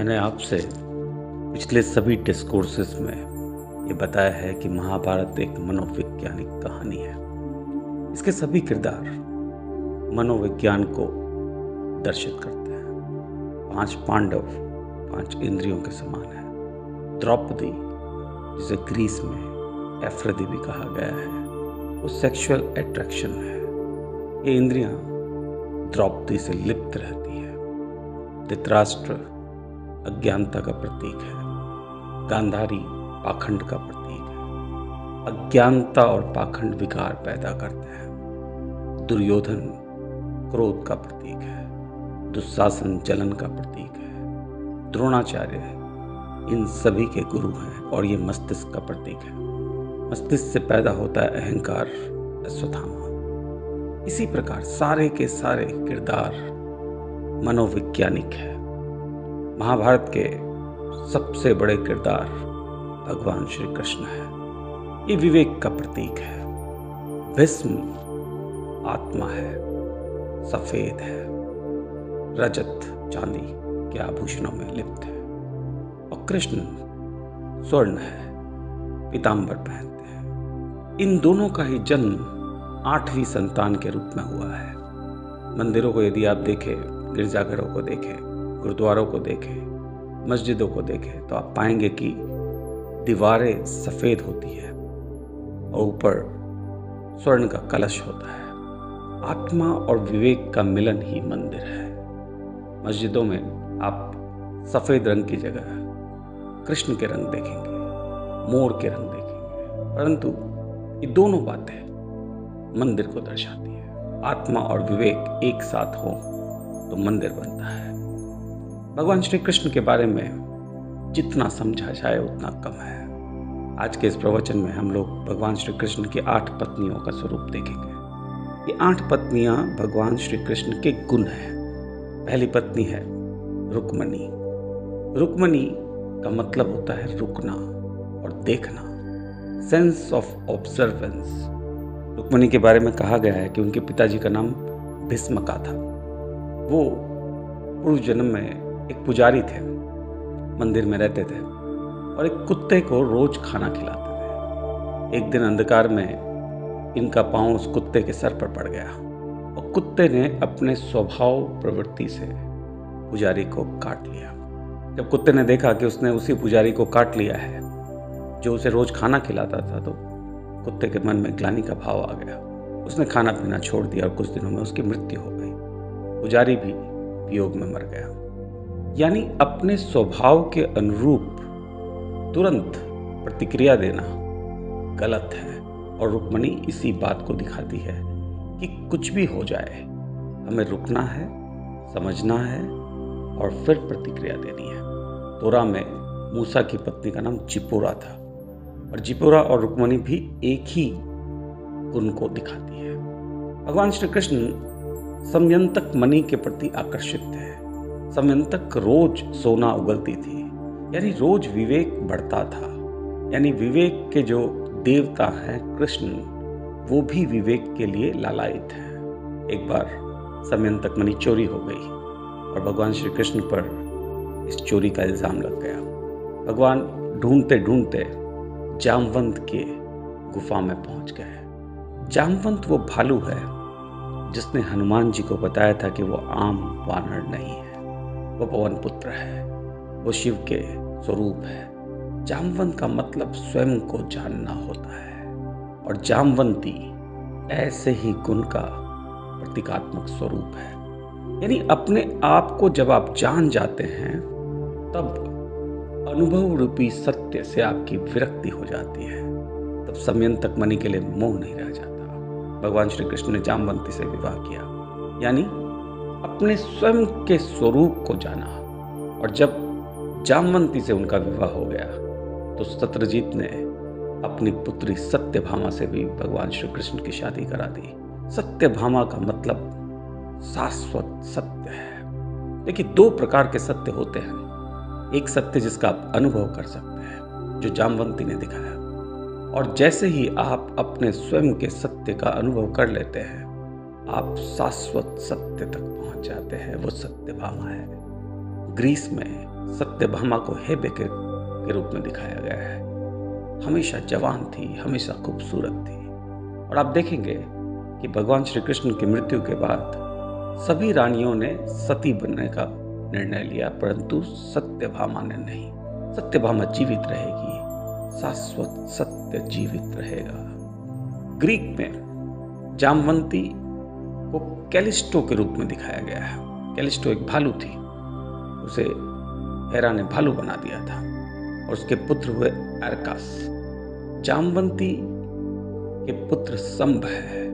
मैंने आपसे पिछले सभी डिस्कोर्सेस में ये बताया है कि महाभारत एक मनोवैज्ञानिक कहानी है। इसके सभी किरदार मनोविज्ञान को दर्शित करते हैं। 5 पांडव 5 इंद्रियों के समान है। द्रौपदी, जिसे ग्रीस में एफ्रोदी भी कहा गया है, वो सेक्सुअल अट्रैक्शन है। ये इंद्रियां द्रौपदी से लिप्त रहती है। धृतराष्ट्र अज्ञानता का प्रतीक है। गांधारी पाखंड का प्रतीक है। अज्ञानता और पाखंड विकार पैदा करते हैं। दुर्योधन क्रोध का प्रतीक है। दुशासन जलन का प्रतीक है। द्रोणाचार्य इन सभी के गुरु हैं और ये मस्तिष्क का प्रतीक है। मस्तिष्क से पैदा होता है अहंकार, अश्वत्थामा। इसी प्रकार सारे के सारे किरदार मनोवैज्ञानिक है। महाभारत के सबसे बड़े किरदार भगवान श्री कृष्ण है। ये विवेक का प्रतीक है। भीष्म आत्मा है, सफेद है, रजत चांदी के आभूषणों में लिप्त है। और कृष्ण स्वर्ण है, पीतांबर पहनते हैं। इन दोनों का ही जन्म 8वीं संतान के रूप में हुआ है। मंदिरों को यदि आप देखें, गिरजाघरों को देखें, गुरुद्वारों को देखें, मस्जिदों को देखें, तो आप पाएंगे कि दीवारें सफ़ेद होती है और ऊपर स्वर्ण का कलश होता है। आत्मा और विवेक का मिलन ही मंदिर है। मस्जिदों में आप सफ़ेद रंग की जगह कृष्ण के रंग देखेंगे, मोर के रंग देखेंगे, परंतु ये दोनों बातें मंदिर को दर्शाती है। आत्मा और विवेक एक साथ हो तो मंदिर बनता है। भगवान श्री कृष्ण के बारे में जितना समझा जाए उतना कम है। आज के इस प्रवचन में हम लोग भगवान श्री कृष्ण की 8 पत्नियों का स्वरूप देखेंगे। ये 8 पत्नियां भगवान श्री कृष्ण के गुण हैं। पहली पत्नी है रुक्मणी। रुक्मणी का मतलब होता है रुकना और देखना, सेंस ऑफ ऑब्जर्वेंस। रुक्मणी के बारे में कहा गया है कि उनके पिताजी का नाम भीष्मका था। वो पूर्व जन्म में एक पुजारी थे, मंदिर में रहते थे और एक कुत्ते को रोज खाना खिलाते थे। एक दिन अंधकार में इनका पांव उस कुत्ते के सर पर पड़ गया और कुत्ते ने अपने स्वभाव प्रवृत्ति से पुजारी को काट लिया। जब कुत्ते ने देखा कि उसने उसी पुजारी को काट लिया है जो उसे रोज खाना खिलाता था, तो कुत्ते के मन में ग्लानि का भाव आ गया। उसने खाना पीना छोड़ दिया और कुछ दिनों में उसकी मृत्यु हो गई। पुजारी भी वियोग में मर गया। यानी अपने स्वभाव के अनुरूप तुरंत प्रतिक्रिया देना गलत है। और रुक्मणी इसी बात को दिखाती है कि कुछ भी हो जाए, हमें रुकना है, समझना है और फिर प्रतिक्रिया देनी है। तोरा में मूसा की पत्नी का नाम जिपोरा था और जिपोरा और रुक्मणी भी एक ही गुण को दिखाती है। भगवान श्री कृष्ण समयंतक मणि के प्रति आकर्षित थे। समयंतक रोज सोना उगलती थी, यानी रोज विवेक बढ़ता था। यानी विवेक के जो देवता हैं कृष्ण, वो भी विवेक के लिए लालायित हैं। एक बार समयंतक मणि चोरी हो गई और भगवान श्री कृष्ण पर इस चोरी का इल्जाम लग गया। भगवान ढूंढते ढूंढते जामवंत के गुफा में पहुंच गए। जामवंत वो भालू है जिसने हनुमान जी को बताया था कि वो आम वानर नहीं है, वो पवन पुत्र है, वो शिव के स्वरूप है। जामवंत का मतलब स्वयं को जानना होता है और जामवंती ऐसे ही गुण का प्रतीकात्मक स्वरूप है। यानी अपने आप को जब आप जान जाते हैं, तब अनुभव रूपी सत्य से आपकी विरक्ति हो जाती है। तब समयंतक मणि के लिए मोह नहीं रह जाता। भगवान श्री कृष्ण ने जामवंती से विवाह किया, यानी अपने स्वयं के स्वरूप को जाना। और जब जामवंती से उनका विवाह हो गया तो सत्यजीत ने अपनी पुत्री सत्यभामा से भी भगवान श्री कृष्ण की शादी करा दी। सत्यभामा का मतलब शाश्वत सत्य है। देखिए, 2 प्रकार के सत्य होते हैं। एक सत्य जिसका आप अनुभव कर सकते हैं, जो जामवंती ने दिखाया, और जैसे ही आप अपने स्वयं के सत्य का अनुभव कर लेते हैं, आप शाश्वत सत्य तक पहुंच जाते हैं। वो सत्यभामा है। ग्रीस में सत्यभामा को हेबे के रूप में दिखाया गया है। हमेशा जवान थी, हमेशा खूबसूरत थी। और आप देखेंगे कि भगवान श्री कृष्ण की मृत्यु के बाद सभी रानियों ने सती बनने का निर्णय लिया, परंतु सत्यभामा ने नहीं। सत्यभामा जीवित रहेगी, शाश्वत सत्य जीवित रहेगा। ग्रीक में जामवंती को कैलिस्टो के रूप में दिखाया गया है। कैलिस्टो एक भालू थी, उसे हेरा ने भालू बना दिया था और उसके पुत्र हुए एरकास। जामवंती के पुत्र संभ है।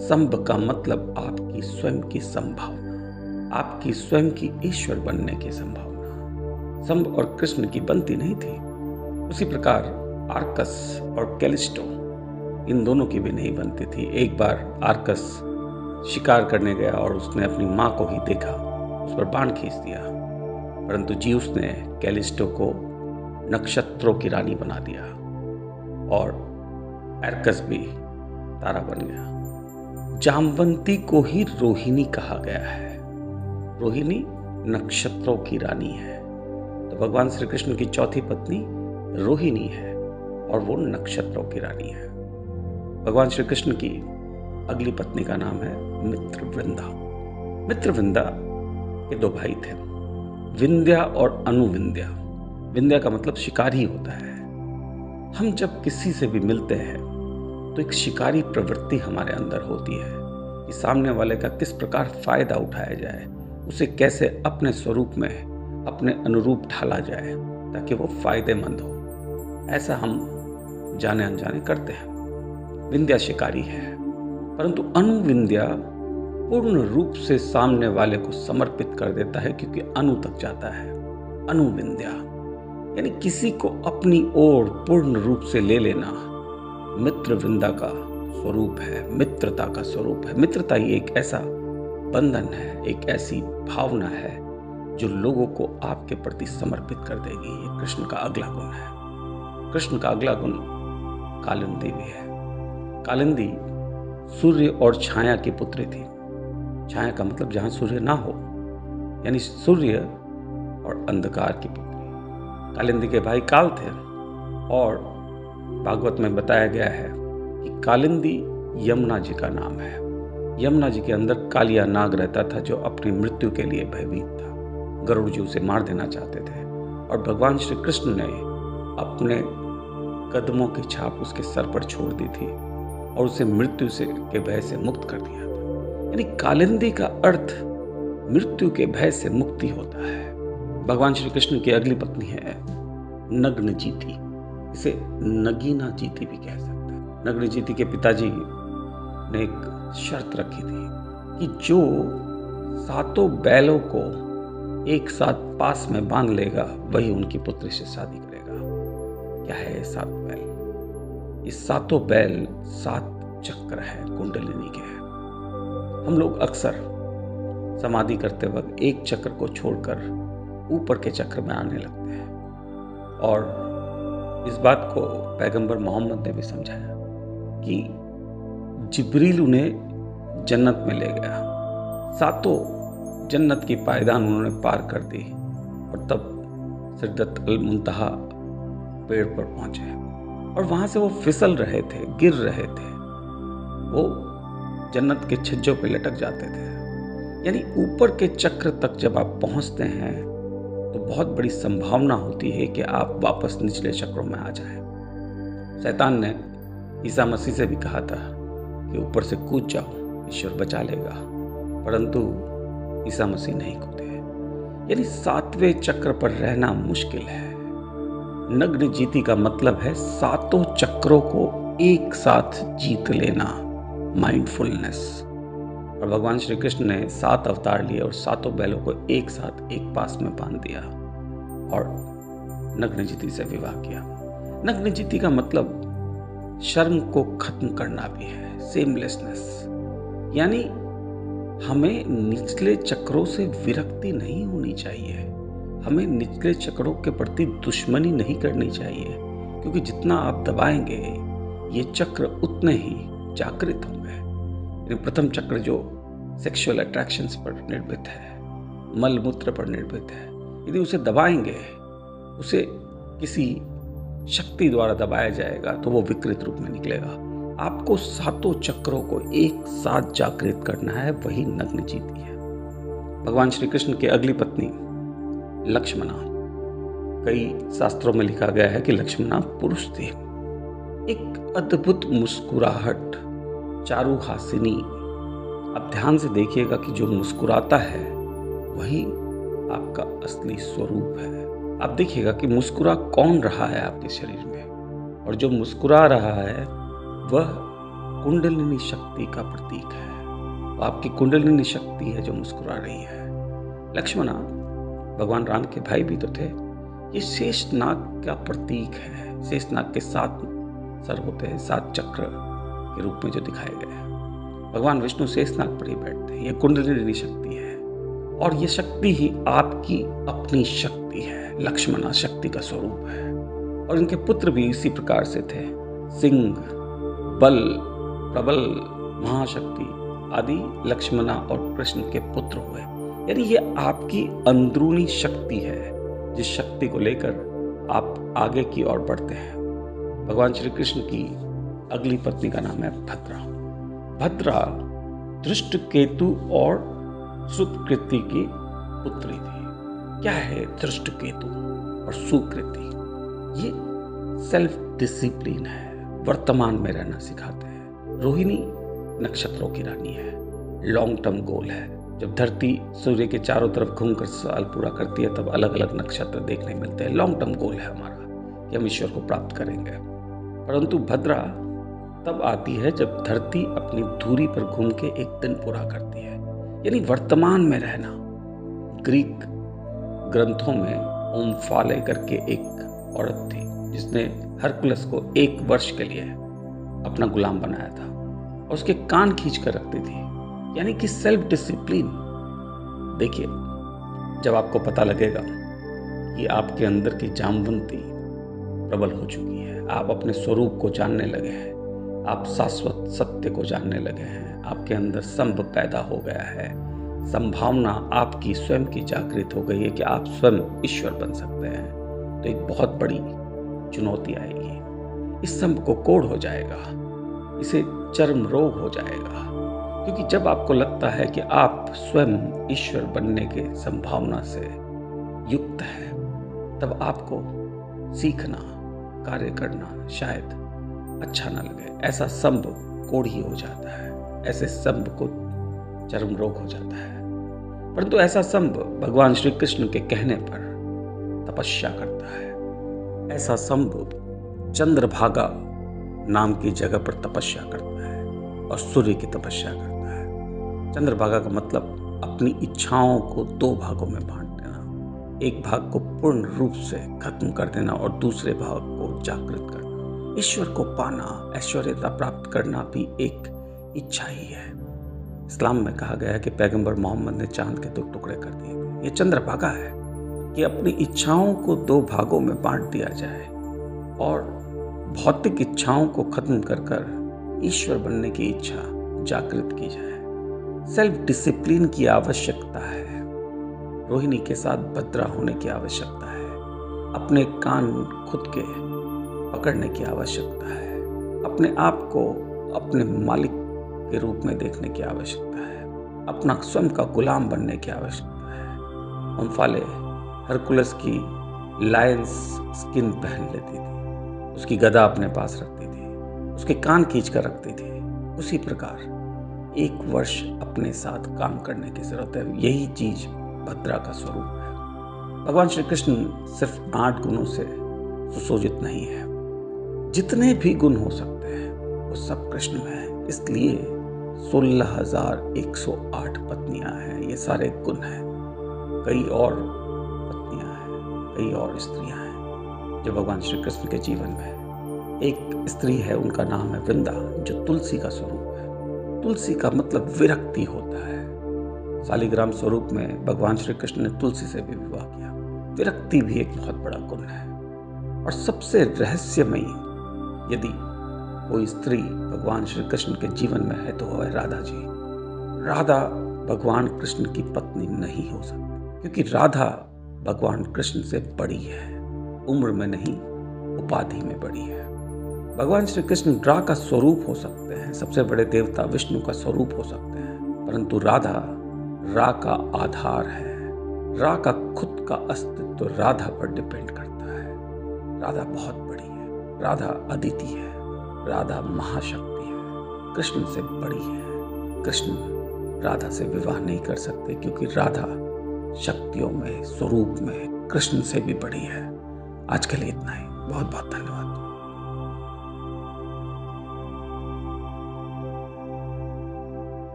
संभ का मतलब आपकी स्वयं की संभावना, आपकी स्वयं की ईश्वर बनने की संभावना। संभ और कृष्ण की बनती नहीं थी। उसी प्रकार आर्कस और कैलिस्टो, इन दोनों की भी नहीं बनती थी। एक बार आर्कस शिकार करने गया और उसने अपनी माँ को ही देखा, उस पर बाण खींच दिया, परंतु जीउस ने कैलिस्टो को नक्षत्रों की रानी बना दिया और एरकस भी तारा बन गया। जामवंती को ही रोहिणी कहा गया है। रोहिणी नक्षत्रों की रानी है, तो भगवान श्री कृष्ण की चौथी पत्नी रोहिणी है और वो नक्षत्रों की रानी है। भगवान श्री कृष्ण की अगली पत्नी का नाम है मित्रवृंदा। मित्रवृंदा के दो भाई थे, विंध्या और अनुविंध्या। विंध्या का मतलब शिकारी होता है। हम जब किसी से भी मिलते हैं तो एक शिकारी प्रवृत्ति हमारे अंदर होती है कि सामने वाले का किस प्रकार फायदा उठाया जाए, उसे कैसे अपने स्वरूप में, अपने अनुरूप ढाला जाए ताकि वो फायदेमंद हो। ऐसा हम जाने अनजाने करते हैं। विंध्या शिकारी है, परंतु अनुविंध्या पूर्ण रूप से सामने वाले को समर्पित कर देता है, क्योंकि अनु तक जाता है। अनुविंध्या यानी किसी को अपनी ओर पूर्ण रूप से ले लेना मित्रवृंदा का स्वरूप है, मित्रता का स्वरूप है। मित्रता ही एक ऐसा बंधन है, एक ऐसी भावना है जो लोगों को आपके प्रति समर्पित कर देगी। ये कृष्ण का अगला गुण है। कृष्ण का अगला गुण कालिंदी भी है। कालिंदी सूर्य और छाया की पुत्री थी। छाया का मतलब जहां सूर्य ना हो, यानी सूर्य और अंधकार की पुत्री। कालिंदी के भाई काल थे और भागवत में बताया गया है कि कालिंदी यमुना जी का नाम है। यमुना जी के अंदर कालिया नाग रहता था जो अपनी मृत्यु के लिए भयभीत था। गरुड़ जी उसे मार देना चाहते थे और भगवान श्री कृष्ण ने अपने कदमों की छाप उसके सर पर छोड़ दी थी और उसे मृत्यु से के भय से मुक्त कर दिया था। यानी कालिंदी का अर्थ मृत्यु के भय से मुक्ति होता है। भगवान श्री कृष्ण की अगली पत्नी है नग्नजीति। इसे नगीना जीति भी कह सकते हैं। नग्नजीति के पिताजी ने एक शर्त रखी थी कि जो 7 बैलों को एक साथ पास में बांध लेगा वही उनकी पुत्री से शादी करेगा। क्या है ये 7 बैल? ये 7 बैल 7 चक्र है कुंडलिनी के। हम लोग अक्सर समाधि करते वक्त एक चक्र को छोड़कर ऊपर के चक्र में आने लगते हैं और इस बात को पैगंबर मोहम्मद ने भी समझाया कि जिब्रील उन्हें जन्नत में ले गया। 7 जन्नत की पायदान उन्होंने पार कर दी और तब सिदरत अल मुंतहा पेड़ पर पहुंचे और वहां से वो फिसल रहे थे, गिर रहे थे, वो जन्नत के छज्जों पे लटक जाते थे। यानी ऊपर के चक्र तक जब आप पहुंचते हैं तो बहुत बड़ी संभावना होती है कि आप वापस निचले चक्रों में आ जाएं। शैतान ने ईसा मसीह से भी कहा था कि ऊपर से कूद जाओ, ईश्वर बचा लेगा, परंतु ईसा मसीह नहीं कूदे। यानी 7वें चक्र पर रहना मुश्किल है। नग्नजीति का मतलब है 7 चक्रों को एक साथ जीत लेना, माइंडफुलनेस। और भगवान श्री कृष्ण ने 7 अवतार लिए और 7 बैलों को एक साथ एक पास में बांध दिया और नग्नजीति से विवाह किया। नग्नजीति का मतलब शर्म को खत्म करना भी है, सेमलेसनेस। यानी हमें निचले चक्रों से विरक्ति नहीं होनी चाहिए, हमें निचले चक्रों के प्रति दुश्मनी नहीं करनी चाहिए, क्योंकि जितना आप दबाएंगे ये चक्र उतने ही जागृत होंगे। प्रथम चक्र जो सेक्सुअल अट्रैक्शंस पर निर्मित है, मल मूत्र पर निर्मित है, यदि उसे दबाएंगे, उसे किसी शक्ति द्वारा दबाया जाएगा तो वो विकृत रूप में निकलेगा। आपको सातों चक्रों को एक साथ जागृत करना है, वही नग्न जीती है। भगवान श्री कृष्ण की अगली पत्नी लक्ष्मणा, कई शास्त्रों में लिखा गया है कि लक्ष्मणा पुरुष थे। एक अद्भुत मुस्कुराहट, चारुहासिनी। अब ध्यान से देखिएगा कि जो मुस्कुराता है वही आपका असली स्वरूप है। आप देखिएगा कि मुस्कुरा कौन रहा है आपके शरीर में, और जो मुस्कुरा रहा है वह कुंडलिनी शक्ति का प्रतीक है। वो आपकी कुंडलिनी शक्ति है जो मुस्कुरा रही है। लक्ष्मणा भगवान राम के भाई भी तो थे। ये शेषनाग का प्रतीक है। शेषनाग के 7 सर होते हैं, 7 चक्र के रूप में जो दिखाए गए हैं। भगवान विष्णु शेषनाग पर ही बैठते हैं। ये कुंडलिनी शक्ति है, और ये शक्ति ही आपकी अपनी शक्ति है। लक्ष्मणा शक्ति का स्वरूप है, और इनके पुत्र भी इसी प्रकार से थे। सिंह, बल, प्रबल, महाशक्ति आदि लक्ष्मणा और कृष्ण के पुत्र हुए। यानी ये आपकी अंदरूनी शक्ति है, जिस शक्ति को लेकर आप आगे की ओर बढ़ते हैं। भगवान श्री कृष्ण की अगली पत्नी का नाम है भद्रा। भद्रा धृष्टकेतु और सुकृति की पुत्री थी। क्या है धृष्टकेतु और सुकृति? ये सेल्फ डिसिप्लिन है, वर्तमान में रहना सिखाते हैं। रोहिणी नक्षत्रों की रानी है, लॉन्ग टर्म गोल है। जब धरती सूर्य के चारों तरफ घूमकर साल पूरा करती है तब अलग अलग नक्षत्र देखने मिलते हैं। लॉन्ग टर्म गोल है हमारा कि हम ईश्वर को प्राप्त करेंगे। परंतु भद्रा तब आती है जब धरती अपनी धुरी पर घूम के एक दिन पूरा करती है, यानी वर्तमान में रहना। ग्रीक ग्रंथों में ओम्फाले करके एक औरत थी जिसने हरकुलस को 1 वर्ष के लिए अपना गुलाम बनाया था, और उसके कान खींच कर रखती थी, यानी कि सेल्फ डिसिप्लिन। देखिए, जब आपको पता लगेगा कि आपके अंदर की जामवंती प्रबल हो चुकी है, आप अपने स्वरूप को जानने लगे हैं, आप शाश्वत सत्य को जानने लगे हैं, आपके अंदर संभ पैदा हो गया है, संभावना आपकी स्वयं की जागृत हो गई है कि आप स्वयं ईश्वर बन सकते हैं, तो एक बहुत बड़ी चुनौती आएगी। इस संभ को कोढ़ हो जाएगा, इसे चर्म रोग हो जाएगा, क्योंकि जब आपको लगता है कि आप स्वयं ईश्वर बनने के संभावना से युक्त है, तब आपको सीखना, कार्य करना शायद अच्छा न लगे। ऐसा संभ कोढ़ी हो जाता है, ऐसे संभ को चर्म रोग हो जाता है। परंतु ऐसा संभ भगवान श्री कृष्ण के कहने पर तपस्या करता है। ऐसा संभ चंद्रभागा नाम की जगह पर तपस्या करता है और सूर्य की तपस्या करता है। चंद्रभागा का मतलब अपनी इच्छाओं को 2 भागों में बांट देना, एक भाग को पूर्ण रूप से खत्म कर देना और दूसरे भाग को जागृत करना। ईश्वर को पाना, ऐश्वर्यता प्राप्त करना भी एक इच्छा ही है। इस्लाम में कहा गया है कि पैगंबर मोहम्मद ने चांद के 2 टुकड़े कर दिए थे। ये चंद्रभागा है कि अपनी इच्छाओं को 2 भागों में बांट दिया जाए और भौतिक इच्छाओं को खत्म कर ईश्वर बनने की इच्छा जागृत की जाए। सेल्फ डिसिप्लिन की आवश्यकता है। रोहिणी के साथ भद्रा होने की आवश्यकता है। अपने कान खुद के पकड़ने की आवश्यकता है। अपने आप को अपने मालिक के रूप में देखने की आवश्यकता है। अपना स्वयं का गुलाम बनने की आवश्यकता है। ओम्फाले हरकुलस की लायंस स्किन पहन लेती थी, उसकी गदा अपने पास रखती थी, उसके कान खींच कर रखती थी। उसी प्रकार 1 वर्ष अपने साथ काम करने की जरूरत है। यही चीज भद्रा का स्वरूप है। भगवान श्री कृष्ण सिर्फ 8 गुणों से सुशोभित नहीं है। जितने भी गुण हो सकते हैं वो सब कृष्ण में है। इसलिए 16,108 पत्नियां हैं। ये सारे गुण हैं। कई और पत्नियां हैं, कई और स्त्रियां हैं जो भगवान श्री कृष्ण के जीवन में है। एक स्त्री है, उनका नाम है वृंदा, जो तुलसी का स्वरूप है। तुलसी का मतलब विरक्ति होता है। शालिग्राम स्वरूप में भगवान श्री कृष्ण ने तुलसी से भी विवाह किया। विरक्ति भी एक बहुत बड़ा गुण है। और सबसे रहस्यमयी यदि कोई स्त्री भगवान श्री कृष्ण के जीवन में है तो वह है राधा जी। राधा भगवान कृष्ण की पत्नी नहीं हो सकती, क्योंकि राधा भगवान कृष्ण से बड़ी है, उम्र में नहीं उपाधि में बड़ी है। भगवान श्री कृष्ण रा का स्वरूप हो सकते हैं, सबसे बड़े देवता विष्णु का स्वरूप हो सकते हैं, परंतु राधा रा का आधार है। रा का खुद का अस्तित्व राधा पर डिपेंड करता है। राधा बहुत बड़ी है, राधा अदिति है, राधा महाशक्ति है, कृष्ण से बड़ी है। कृष्ण राधा से विवाह नहीं कर सकते क्योंकि राधा शक्तियों में, स्वरूप में कृष्ण से भी बड़ी है। आज के लिए इतना ही। बहुत बहुत धन्यवाद।